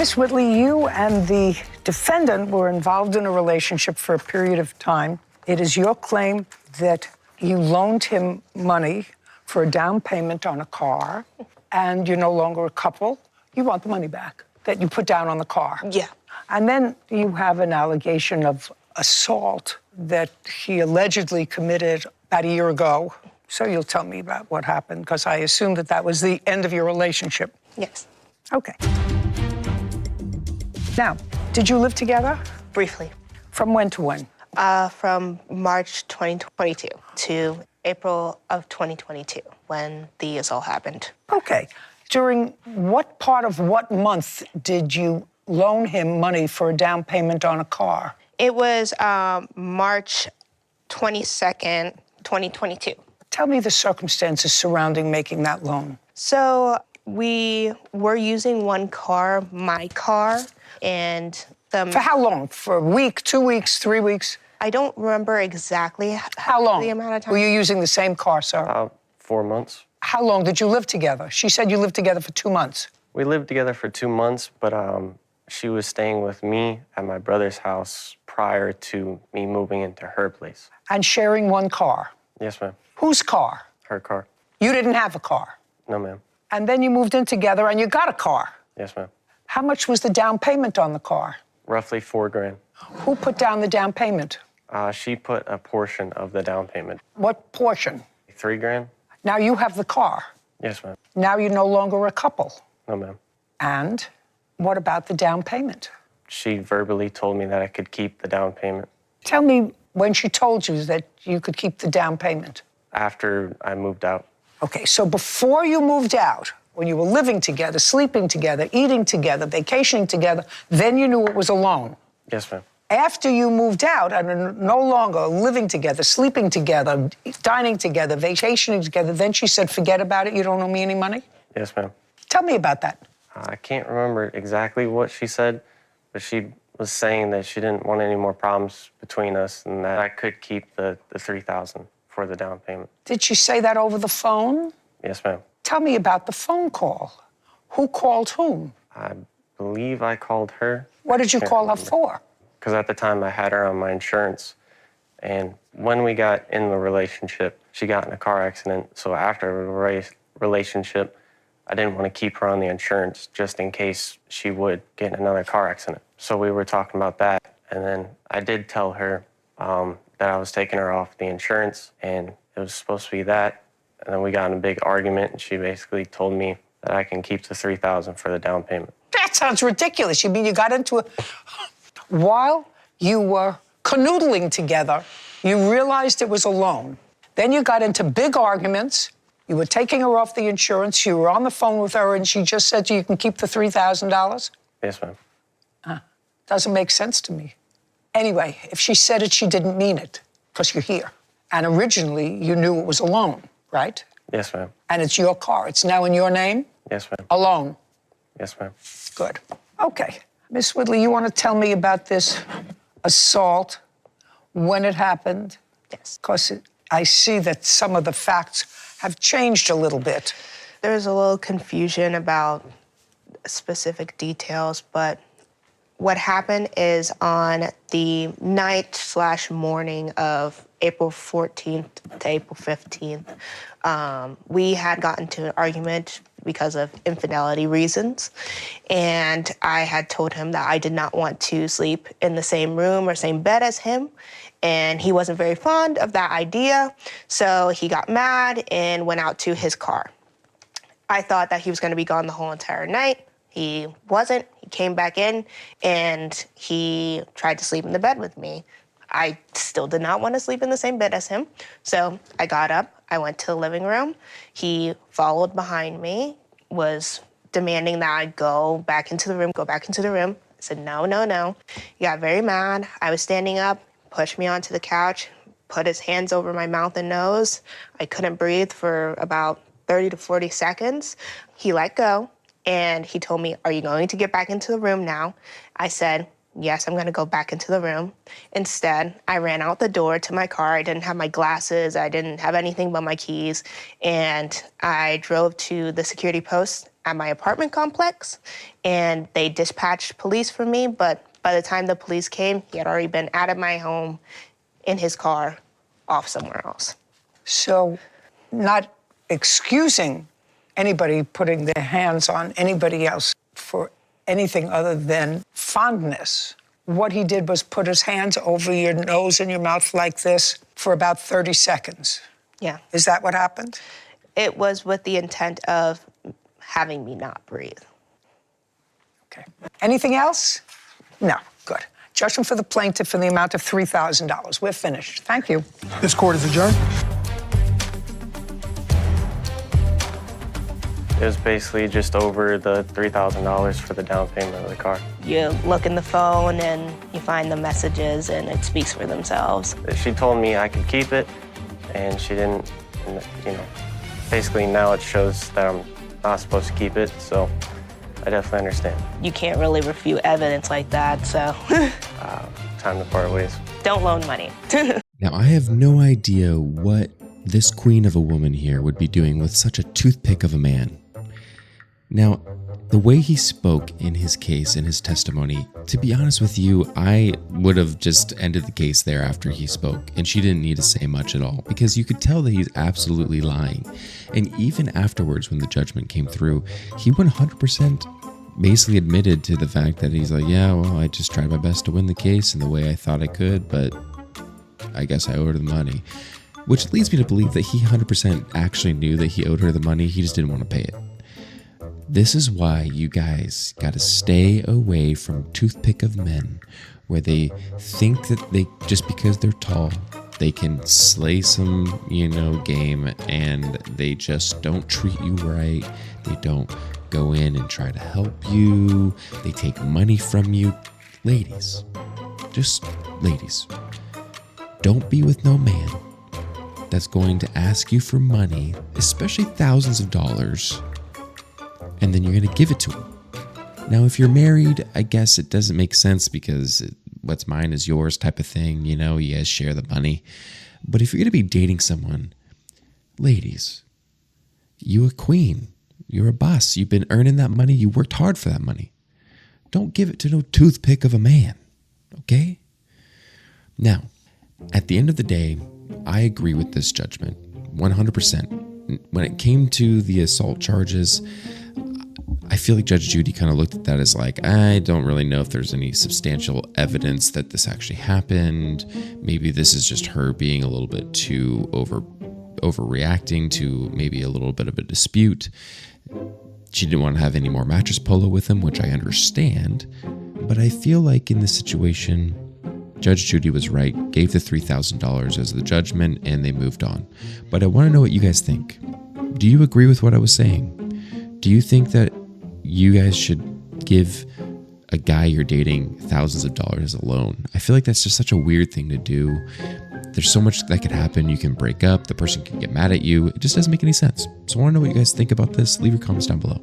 Miss Whitley, you and the defendant were involved in a relationship for a period of time. It is your claim that you loaned him money for a down payment on a car, and you're no longer a couple. You want the money back that you put down on the car. Yeah. And then you have an allegation of assault that he allegedly committed about a year ago. So you'll tell me about what happened, because I assume that that was the end of your relationship. Yes. Okay. Now, did you live together? Briefly. From when to when? From March 2022 to April of 2022, when the assault happened. Okay. During what part of what month did you loan him money for a down payment on a car? It was March 22nd, 2022. Tell me the circumstances surrounding making that loan. So we were using one car, my car, and For how long? For a week, 2 weeks, 3 weeks? I don't remember exactly How long? the amount of time. Were you using the same car, sir? About 4 months. How long did you live together? She said you lived together for 2 months. We lived together for 2 months, but she was staying with me at my brother's house prior to me moving into her place. And sharing one car. Yes, ma'am. Whose car? Her car. You didn't have a car. No, ma'am. And then you moved in together and you got a car. Yes, ma'am. How much was the down payment on the car? Roughly $4 grand. Who put down the down payment? She put a portion of the down payment. What portion? $3 grand? Now you have the car. Yes, ma'am. Now you're no longer a couple. No, ma'am. And what about the down payment? She verbally told me that I could keep the down payment. Tell me when she told you that you could keep the down payment. After I moved out. Okay, so before you moved out, when you were living together, sleeping together, eating together, vacationing together, then you knew it was a loan. Yes, ma'am. After you moved out and are no longer living together, sleeping together, dining together, vacationing together, then she said, forget about it, you don't owe me any money? Yes, ma'am. Tell me about that. I can't remember exactly what she said, but she was saying that she didn't want any more problems between us and that I could keep the $3,000 for the down payment. Did she say that over the phone? Yes, ma'am. Tell me about the phone call. Who called whom? I believe I called her. What did you call her for? Because at the time I had her on my insurance. And when we got in the relationship, she got in a car accident. So after the relationship, I didn't want to keep her on the insurance just in case she would get in another car accident. So we were talking about that. And then I did tell her that I was taking her off the insurance, and it was supposed to be that. And then we got in a big argument, and she basically told me that I can keep the $3,000 for the down payment. That sounds ridiculous. You mean you got into a... While you were canoodling together, you realized it was a loan. Then you got into big arguments. You were taking her off the insurance. You were on the phone with her, and she just said you can keep the $3,000? Yes, ma'am. Doesn't make sense to me. Anyway, if she said it, she didn't mean it, because you're here. And originally, you knew it was a loan, right? Yes, ma'am. And it's your car. It's now in your name? Yes, ma'am. A loan? Yes, ma'am. Good. Okay. Miss Whitley, you want to tell me about this assault, when it happened? Yes. Because I see that some of the facts have changed a little bit. There's a little confusion about specific details, but what happened is on the night/morning of April 14th to April 15th, we had gotten to an argument because of infidelity reasons. And I had told him that I did not want to sleep in the same room or same bed as him. And he wasn't very fond of that idea. So he got mad and went out to his car. I thought that he was gonna be gone the whole entire night. He wasn't. He came back in and he tried to sleep in the bed with me. I still did not want to sleep in the same bed as him. So I got up, I went to the living room. He followed behind me, was demanding that I go back into the room, go back into the room. I said, no, no, no. He got very mad. I was standing up, pushed me onto the couch, put his hands over my mouth and nose. I couldn't breathe for about 30 to 40 seconds. He let go. And he told me, are you going to get back into the room now? I said, yes, I'm gonna go back into the room. Instead, I ran out the door to my car. I didn't have my glasses. I didn't have anything but my keys. And I drove to the security post at my apartment complex, and they dispatched police for me. But by the time the police came, he had already been out of my home in his car, off somewhere else. So, not excusing anybody putting their hands on anybody else for anything other than fondness. What he did was put his hands over your nose and your mouth like this for about 30 seconds. Yeah. Is that what happened? It was with the intent of having me not breathe. Okay. Anything else? No. Good. Judgment for the plaintiff in the amount of $3,000. We're finished. Thank you. This court is adjourned. It was basically just over the $3,000 for the down payment of the car. You look in the phone and you find the messages and it speaks for themselves. She told me I could keep it, and she didn't, basically now it shows that I'm not supposed to keep it, so I definitely understand. You can't really refute evidence like that, so Time to part ways. don't loan money. Now, I have no idea what this queen of a woman here would be doing with such a toothpick of a man. Now, the way he spoke in his case, in his testimony, to be honest with you, I would have just ended the case there after he spoke, and she didn't need to say much at all, because you could tell that he's absolutely lying. And even afterwards, when the judgment came through, he 100% basically admitted to the fact that he's like, yeah, well, I just tried my best to win the case in the way I thought I could, but I guess I owed her the money. Which leads me to believe that he 100% actually knew that he owed her the money, he just didn't want to pay it. This is why you guys gotta stay away from toothpick of men, where they think that they, just because they're tall, they can slay some, game, and they just don't treat you right. They don't go in and try to help you. They take money from you. Ladies, just ladies, don't be with no man that's going to ask you for money, especially thousands of dollars, and then you're going to give it to him. Now, if you're married, I guess it doesn't make sense because what's mine is yours type of thing. You guys share the money. But if you're going to be dating someone, ladies, you a queen. You're a boss. You've been earning that money. You worked hard for that money. Don't give it to no toothpick of a man, okay? Now, at the end of the day, I agree with this judgment 100%. When it came to the assault charges, I feel like Judge Judy kind of looked at that as like, I don't really know if there's any substantial evidence that this actually happened. Maybe this is just her being a little bit too overreacting to maybe a little bit of a dispute. She didn't want to have any more mattress polo with him, which I understand. But I feel like in this situation, Judge Judy was right, gave the $3,000 as the judgment, and they moved on. But I want to know what you guys think. Do you agree with what I was saying? Do you think that you guys should give a guy you're dating thousands of dollars as a loan? I feel like that's just such a weird thing to do. There's so much that could happen. You can break up. The person can get mad at you. It just doesn't make any sense. So I want to know what you guys think about this. Leave your comments down below.